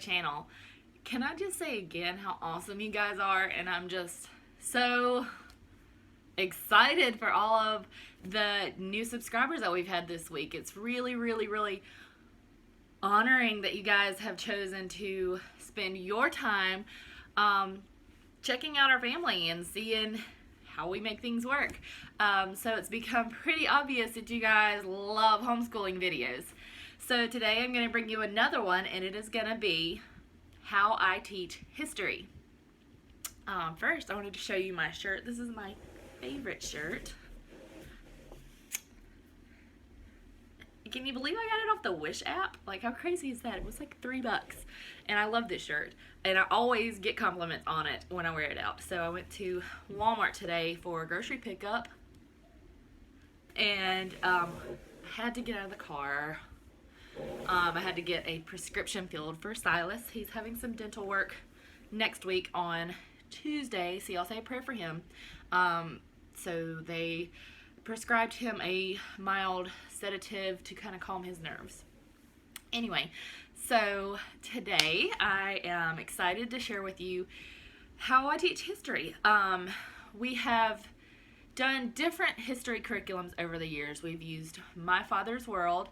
channel. Can I just say again how awesome you guys are? And I'm just so excited for all of the new subscribers that we've had this week. It's really, really, really honoring that you guys have chosen to spend your time checking out our family and seeing how we make things work. So it's become pretty obvious that you guys love homeschooling videos. So today I'm going to bring you another one, and it is going to be how I teach history. First, I wanted to show you my shirt. This is my favorite shirt. Can you believe I got it off the Wish app? Like, how crazy is that? It was like $3. And I love this shirt. And I always get compliments on it when I wear it out. So I went to Walmart today for grocery pickup. And I had to get out of the car. I had to get a prescription filled for Silas. He's having some dental work next week on Tuesday. So y'all say a prayer for him. So they prescribed him a mild sedative to kind of calm his nerves. Anyway, so today I am excited to share with you how I teach history. We have done different history curriculums over the years. We've used My Father's World,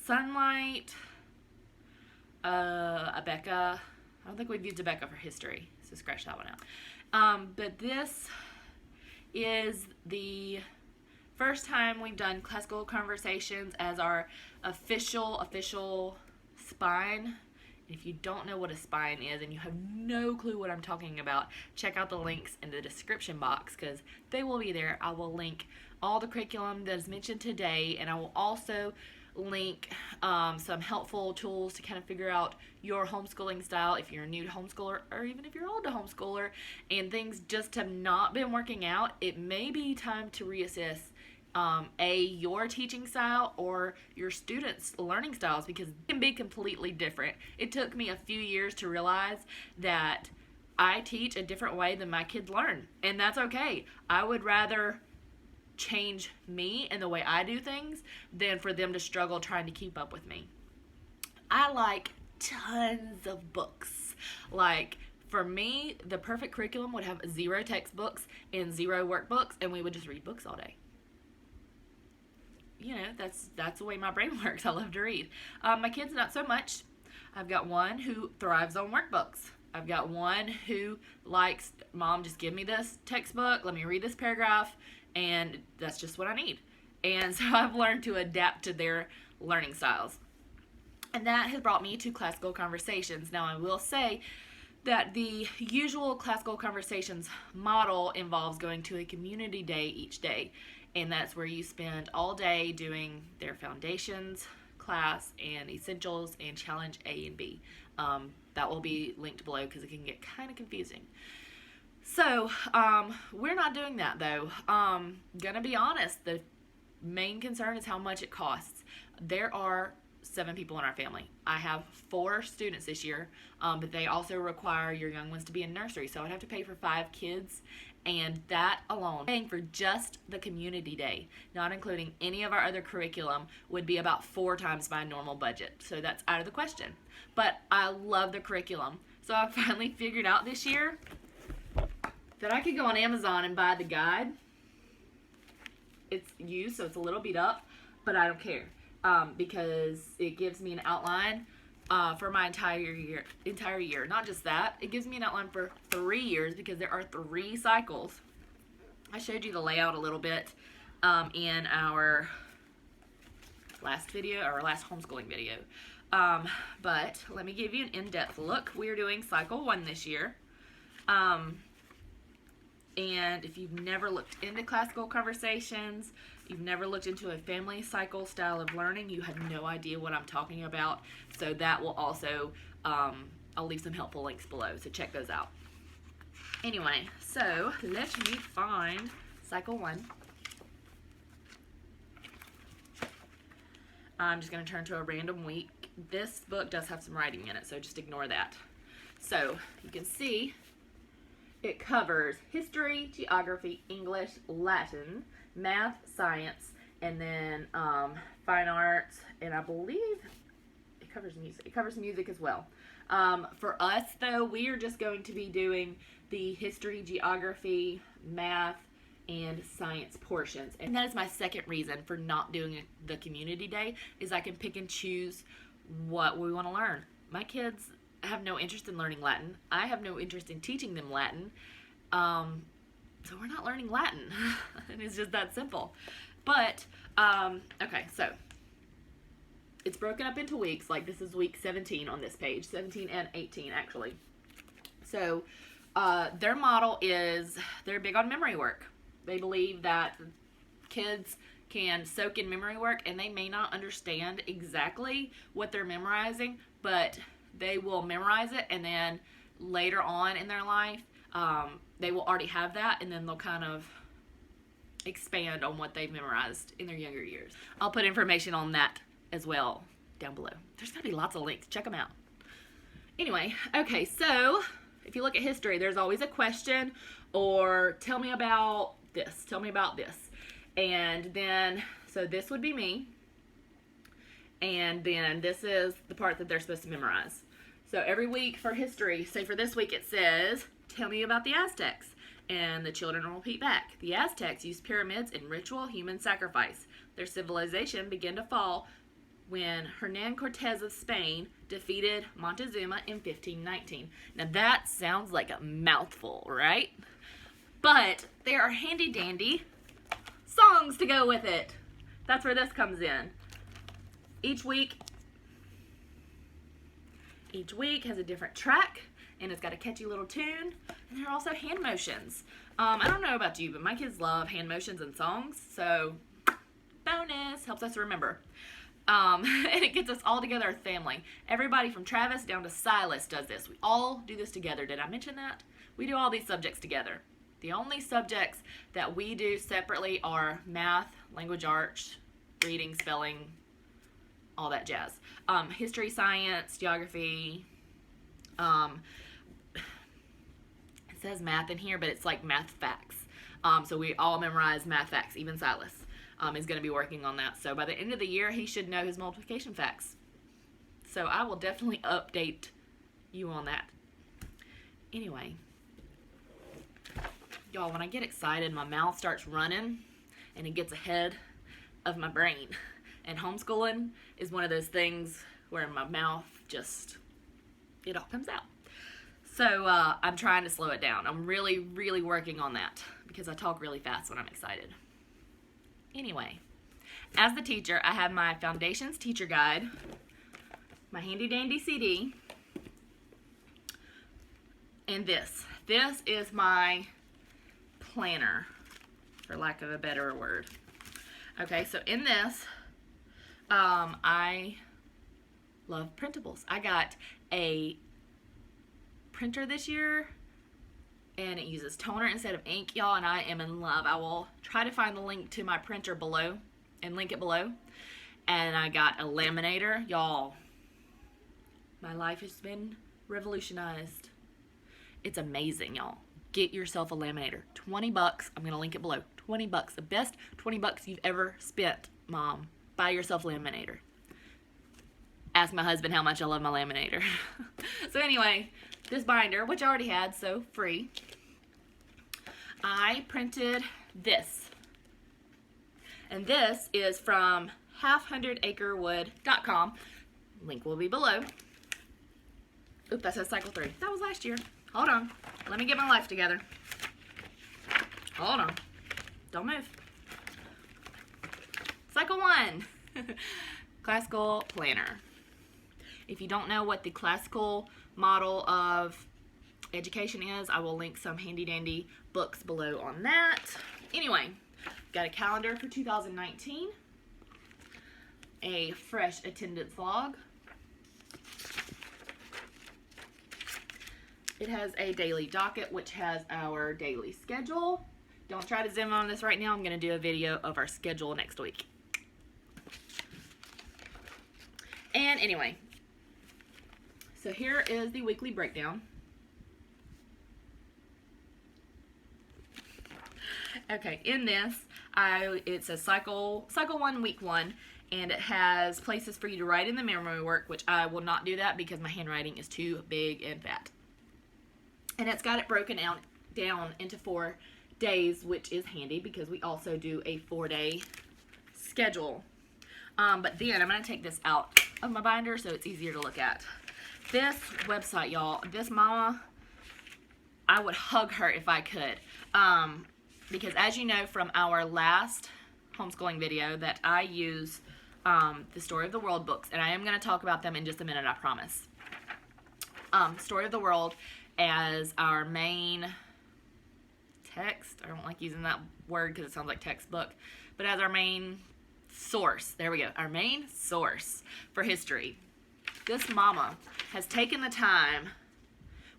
Sunlight, Abeka. I don't think we've used Abeka for history, so scratch that one out. But this is the first time we've done Classical Conversations as our official spine. If you don't know what a spine is and you have no clue what I'm talking about, check out the links in the description box because they will be there. I will link all the curriculum that is mentioned today, and I will also link some helpful tools to kind of figure out your homeschooling style if you're a new homeschooler or even if you're old to homeschooler and things just have not been working out. It may be time to reassess your teaching style or your students' learning styles, because it can be completely different. It took me a few years to realize that I teach a different way than my kids learn, and that's okay. I would rather change me and the way I do things than for them to struggle trying to keep up with me. I like tons of books. Like, for me, the perfect curriculum would have 0 textbooks and 0 workbooks, and we would just read books all day. You know, that's the way my brain works. I love to read. My kids, not so much. I've got one who thrives on workbooks. I've got one who likes, Mom, just give me this textbook, let me read this paragraph, and that's just what I need. And so I've learned to adapt to their learning styles. And that has brought me to Classical Conversations. Now, I will say that the usual Classical Conversations model involves going to a community day each day. And that's where you spend all day doing their foundations class and essentials and challenge A and B. That will be linked below because it can get kind of confusing. So, we're not doing that though. Gonna be honest, the main concern is how much it costs. There are 7 people in our family. I have 4 students this year, but they also require your young ones to be in nursery. So I'd have to pay for 5 kids, and that alone, paying for just the community day, not including any of our other curriculum, would be about 4 times my normal budget. So that's out of the question. But I love the curriculum. So I finally figured out this year that I could go on Amazon and buy the guide. It's used, so it's a little beat up, but I don't care because it gives me an outline for my entire year. Not just that, it gives me an outline for 3 years because there are 3 cycles. I showed you the layout a little bit in our last video, or last homeschooling video. But let me give you an in-depth look. We're doing cycle 1 this year. And if you've never looked into Classical Conversations, you've never looked into a family cycle style of learning, you have no idea what I'm talking about. So that will also, I'll leave some helpful links below, so check those out. Anyway, so let me find cycle 1. I'm just going to turn to a random week. This book does have some writing in it, so just ignore that. So you can see it covers history, geography, English, Latin, math, science, and then fine arts, and I believe it covers music. It covers music as well. For us, though, we are just going to be doing the history, geography, math, and science portions. And that is my second reason for not doing the community day, is I can pick and choose what we want to learn. My kids have no interest in learning Latin. I have no interest in teaching them Latin. So we're not learning Latin. And it's just that simple. But, okay, so it's broken up into weeks. Like, this is week 17 on this page. 17 and 18, actually. So, their model is, they're big on memory work. They believe that kids can soak in memory work, and they may not understand exactly what they're memorizing, but they will memorize it, and then later on in their life, they will already have that, and then they'll kind of expand on what they've memorized in their younger years. I'll put information on that as well down below. There's going to be lots of links. Check them out. Anyway, okay, so if you look at history, there's always a question, or tell me about this, tell me about this. And then, so this would be me, and then this is the part that they're supposed to memorize. So every week for history, say for this week it says, tell me about the Aztecs. And the children will repeat back. The Aztecs used pyramids in ritual human sacrifice. Their civilization began to fall when Hernan Cortez of Spain defeated Montezuma in 1519. Now that sounds like a mouthful, right? But there are handy dandy songs to go with it. That's where this comes in. Each week has a different track, and it's got a catchy little tune, and there are also hand motions. I don't know about you, but my kids love hand motions and songs, so bonus, helps us remember. And it gets us all together as family. Everybody from Travis down to Silas does this. We all do this together. Did I mention that? We do all these subjects together. The only subjects that we do separately are math, language arts, reading, spelling, all that jazz. History, science, geography. It says math in here, but it's like math facts. So we all memorize math facts. Even Silas is going to be working on that. So by the end of the year, he should know his multiplication facts. So I will definitely update you on that. Anyway, y'all, when I get excited, my mouth starts running and it gets ahead of my brain. And homeschooling is one of those things where my mouth just, it all comes out. So I'm trying to slow it down. I'm really, really working on that because I talk really fast when I'm excited. Anyway, as the teacher, I have my Foundations Teacher Guide, my handy dandy CD, and this. This is my planner, for lack of a better word. Okay, so in this, I love printables. I got a printer this year, and it uses toner instead of ink, y'all, and I am in love. I will try to find the link to my printer below and link it below. And I got a laminator. Y'all, my life has been revolutionized. It's amazing, y'all. Get yourself a laminator. 20 bucks. I'm going to link it below. 20 bucks. The best 20 bucks you've ever spent, Mom. Buy yourself a laminator. Ask my husband how much I love my laminator. So anyway, this binder, which I already had, so free, I printed this. And this is from half100acrewood.com. Link will be below. Oop, that says cycle 3. That was last year. Hold on. Let me get my life together. Hold on. Don't move. Cycle 1. Classical planner. If you don't know what the classical model of education is, I will link some handy dandy books below on that. Anyway, got a calendar for 2019, a fresh attendance log. It has a daily docket, which has our daily schedule. Don't try to zoom on this right now. I'm going to do a video of our schedule next week. And anyway, so here is the weekly breakdown. Okay, in this, It's a cycle 1, week 1, and it has places for you to write in the memory work, which I will not do that because my handwriting is too big and fat. And it's got it broken out down into 4 days, which is handy because we also do a 4-day schedule. But then I'm going to take this out of my binder so it's easier to look at. This website, y'all, this mama, I would hug her if I could. Because as you know from our last homeschooling video that I use the Story of the World books, and I am going to talk about them in just a minute, I promise. Story of the World as our main text. I don't like using that word because it sounds like textbook, but as our main source. There we go. Our main source for history. This mama has taken the time,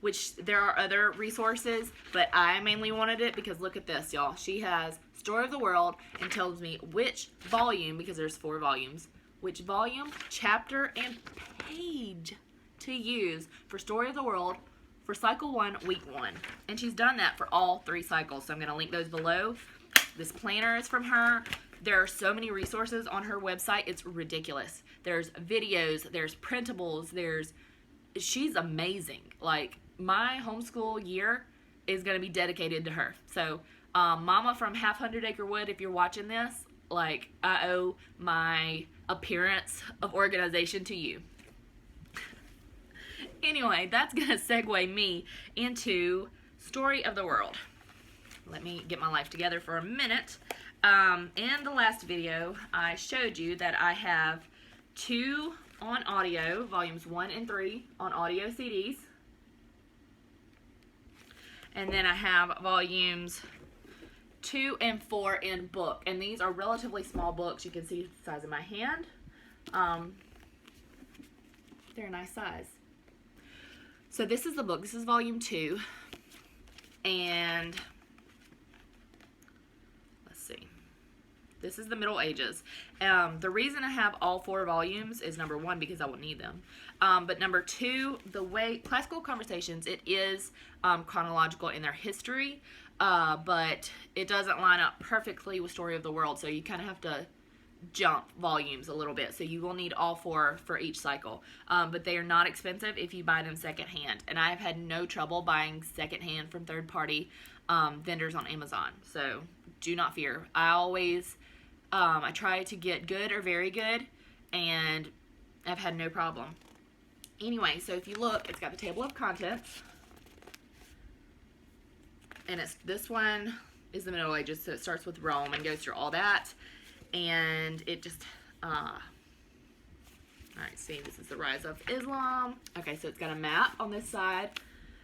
which there are other resources, but I mainly wanted it because look at this, y'all. She has Story of the World and tells me which volume, because there's 4 volumes, which volume, chapter, and page to use for Story of the World for cycle 1, week 1. And she's done that for all 3 cycles, so I'm going to link those below. This planner is from her. There are so many resources on her website, it's ridiculous. There's videos, there's printables, she's amazing. Like, my homeschool year is going to be dedicated to her. So, Mama from Half Hundred Acre Wood, if you're watching this, like, I owe my appearance of organization to you. Anyway, that's going to segue me into Story of the World. Let me get my life together for a minute. In the last video, I showed you that I have 2 on audio, volumes 1 and 3 on audio CDs. And then I have volumes 2 and 4 in book. And these are relatively small books. You can see the size of my hand. They're a nice size. So this is the book. This is volume 2. And this is the Middle Ages. The reason I have all 4 volumes is, number 1, because I will need them. But number 2, the way Classical Conversations, it is chronological in their history, but it doesn't line up perfectly with Story of the World, so you kind of have to jump volumes a little bit. So you will need all 4 for each cycle. But they are not expensive if you buy them secondhand. And I've had no trouble buying secondhand from third-party vendors on Amazon. So do not fear. I try to get good or very good, and I've had no problem. Anyway, so if you look, it's got the table of contents, and this one is the Middle Ages, so it starts with Rome and goes through all that, and it just, alright, see, this is the rise of Islam. Okay, so it's got a map on this side,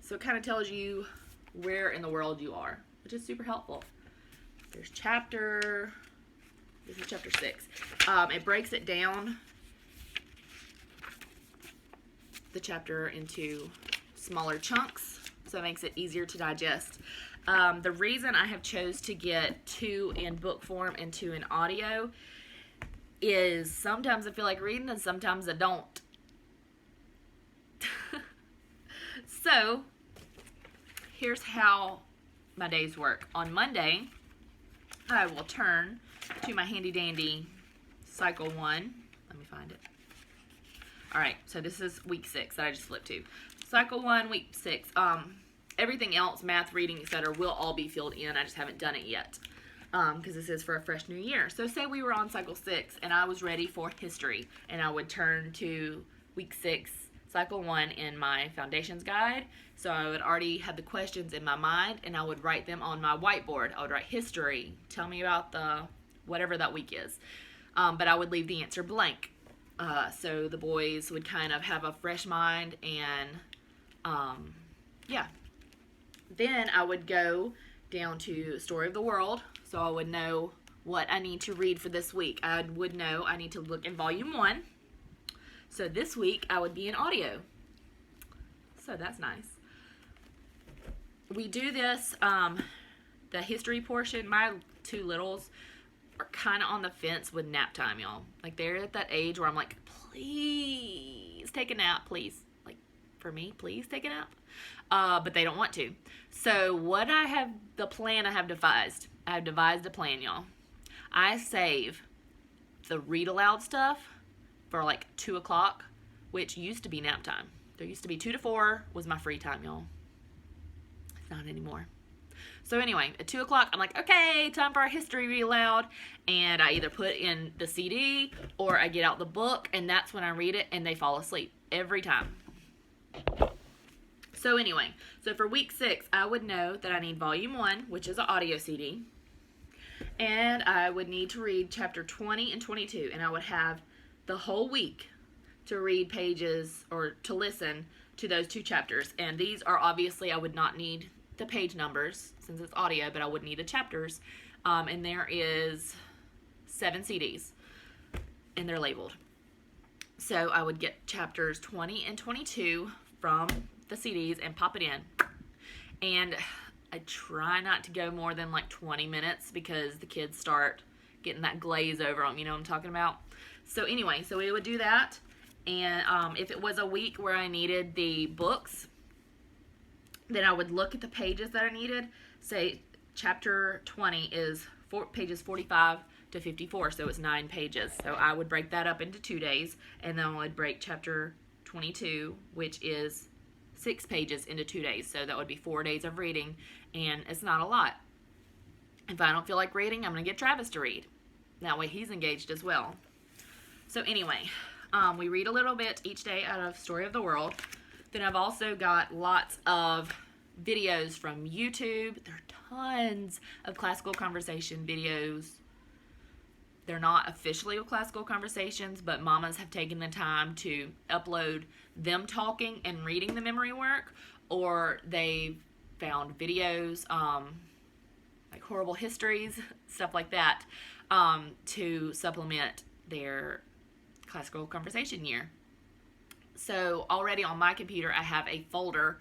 so it kind of tells you where in the world you are, which is super helpful. There's this is chapter 6. It breaks it down, the chapter, into smaller chunks, so it makes it easier to digest. The reason I have chose to get 2 in book form and 2 in audio is sometimes I feel like reading and sometimes I don't. So, here's how my days work. On Monday, I will turn to my handy dandy cycle 1. Let me find it. Alright, so this is week 6 that I just flipped to. Cycle 1, week 6. Everything else, math, reading, etc., will all be filled in. I just haven't done it yet because this is for a fresh new year. So say we were on cycle 6 and I was ready for history, and I would turn to week 6, cycle 1 in my foundations guide. So I would already have the questions in my mind, and I would write them on my whiteboard. I would write history, tell me about the whatever that week is. But I would leave the answer blank. So the boys would kind of have a fresh mind, and yeah. Then I would go down to Story of the World, so I would know what I need to read for this week. I would know I need to look in volume 1. So this week I would be in audio. So that's nice. We do this, the history portion, my 2 littles are kind of on the fence with nap time, y'all. Like, they're at that age where I'm like, please take a nap, please. Like, for me, please take a nap. But they don't want to. So the plan I have devised. I have devised a plan, y'all. I save the read aloud stuff for like 2 o'clock, which used to be nap time. There used to be 2 to 4 was my free time, y'all. It's not anymore. So anyway, at 2 o'clock, I'm like, okay, time for our history read aloud. And I either put in the CD or I get out the book, and that's when I read it, and they fall asleep every time. So anyway, so for week 6, I would know that I need volume 1, which is an audio CD. And I would need to read chapter 20 and 22. And I would have the whole week to read pages or to listen to those 2 chapters. And these are obviously, I would not need the page numbers since it's audio, but I would need the chapters. And there is 7 CDs and they're labeled. So I would get chapters 20 and 22 from the CDs and pop it in. And I try not to go more than like 20 minutes because the kids start getting that glaze over them, you know what I'm talking about? So anyway, so we would do that. And if it was a week where I needed the books, then I would look at the pages that I needed. Say chapter 20 is pages 45 to 54, so it's 9 pages. So I would break that up into 2 days, and then I would break chapter 22, which is 6 pages, into 2 days. So that would be 4 days of reading, and it's not a lot. If I don't feel like reading, I'm going to get Travis to read. That way he's engaged as well. So anyway, we read a little bit each day out of Story of the World. Then I've also got lots of videos from YouTube. There are tons of classical conversation videos. They're not officially classical conversations, but mamas have taken the time to upload them talking and reading the memory work, or they've found videos, like horrible histories, stuff like that, to supplement their classical conversation year. So already on my computer, I have a folder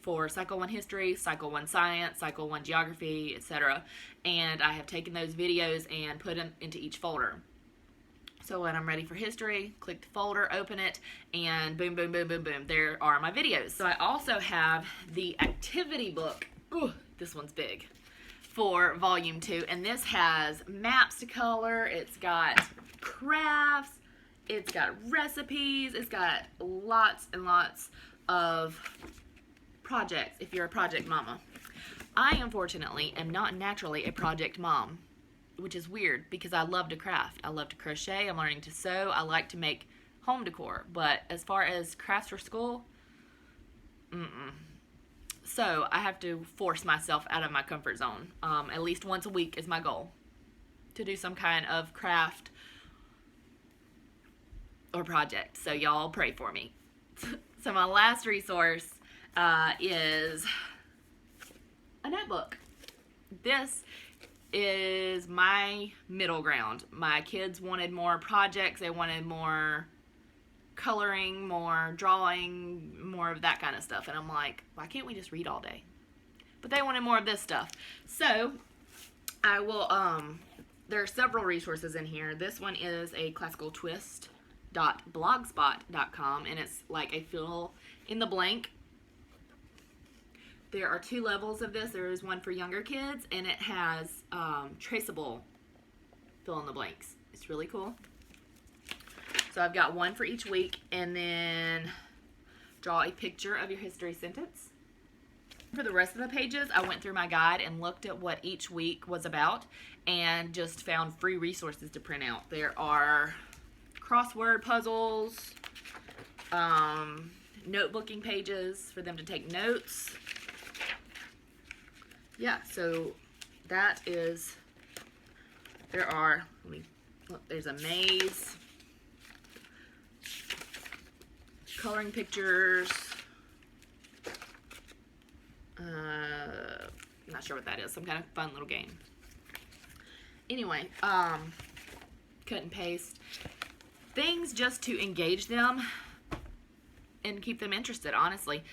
for Cycle 1 History, Cycle 1 Science, Cycle 1 Geography, etc. And I have taken those videos and put them into each folder. So when I'm ready for history, click the folder, open it, and boom, boom, boom, boom, boom, there are my videos. So I also have the activity book. Ooh, this one's big. For volume 2, and this has maps to color, it's got crafts, it's got recipes, it's got lots and lots of projects if you're a project mama. I, unfortunately, am not naturally a project mom, which is weird because I love to craft. I love to crochet, I'm learning to sew, I like to make home decor, but as far as crafts for school, So I have to force myself out of my comfort zone. At least once a week is my goal, to do some kind of craft or project. So y'all pray for me. So my last resource is a notebook. This is my middle ground. My kids wanted more projects. They wanted more coloring, more drawing, more of that kind of stuff. And I'm like, why can't we just read all day? But they wanted more of this stuff. So I will, there are several resources in here. This one is a classicaltwist.blogspot.com, and it's like a fill in the blank. There are 2 levels of this. There is one for younger kids, and it has traceable fill in the blanks. It's really cool. So I've got one for each week, and then draw a picture of your history sentence. For the rest of the pages, I went through my guide and looked at what each week was about and just found free resources to print out. There are crossword puzzles, notebooking pages for them to take notes. Yeah, so that is, there's a maze, coloring pictures, I'm not sure what that is, some kind of fun little game. Anyway, cut and paste, things just to engage them and keep them interested, honestly.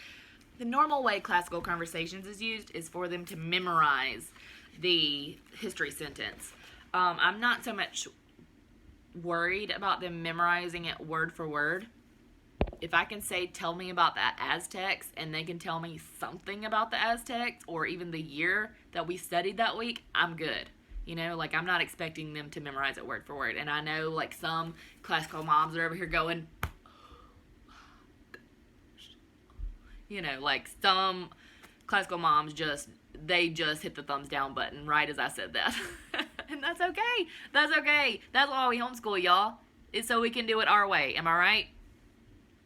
The normal way classical conversations is used is for them to memorize the history sentence. I'm not so much worried about them memorizing it word for word. If I can say, tell me about the Aztecs, and they can tell me something about the Aztecs, or even the year that we studied that week, I'm good. You know, like, I'm not expecting them to memorize it word for word. And I know, like, some classical moms are over here going, you know, like, some classical moms they just hit the thumbs down button right as I said that. And that's okay. That's okay. That's why we homeschool, y'all. It's so we can do it our way. Am I right?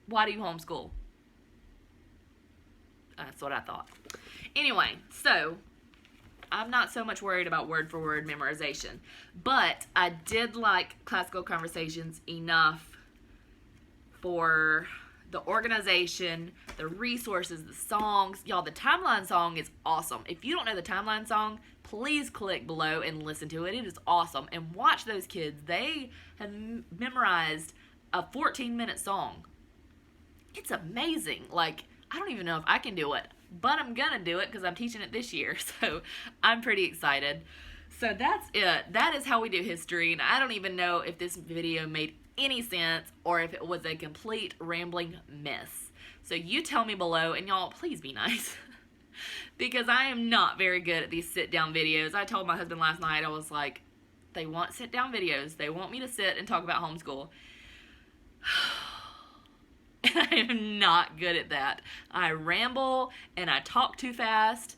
Why do you homeschool? That's what I thought. Anyway, so I'm not so much worried about word for word memorization, but I did like classical conversations enough for the organization, the resources, the songs. Y'all, the timeline song is awesome. If you don't know the timeline song, please click below and listen to it. It is awesome. And watch those kids. They have memorized a 14-minute song. It's amazing. Like, I don't even know if I can do it, but I'm gonna do it because I'm teaching it this year. So I'm pretty excited. So that's it. That is how we do history. And I don't even know if this video made any sense or if it was a complete rambling mess. So you tell me below, and y'all, please be nice. Because I am not very good at these sit-down videos. I told my husband last night, I was like, they want sit-down videos. They want me to sit and talk about homeschool. And I am not good at that. I ramble and I talk too fast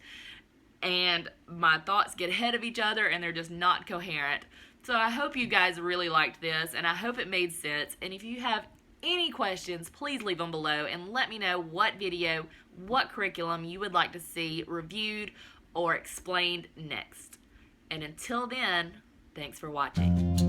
and my thoughts get ahead of each other and they're just not coherent. So I hope you guys really liked this and I hope it made sense. And if you have any questions, please leave them below and let me know what video, what curriculum you would like to see reviewed or explained next. And until then, thanks for watching.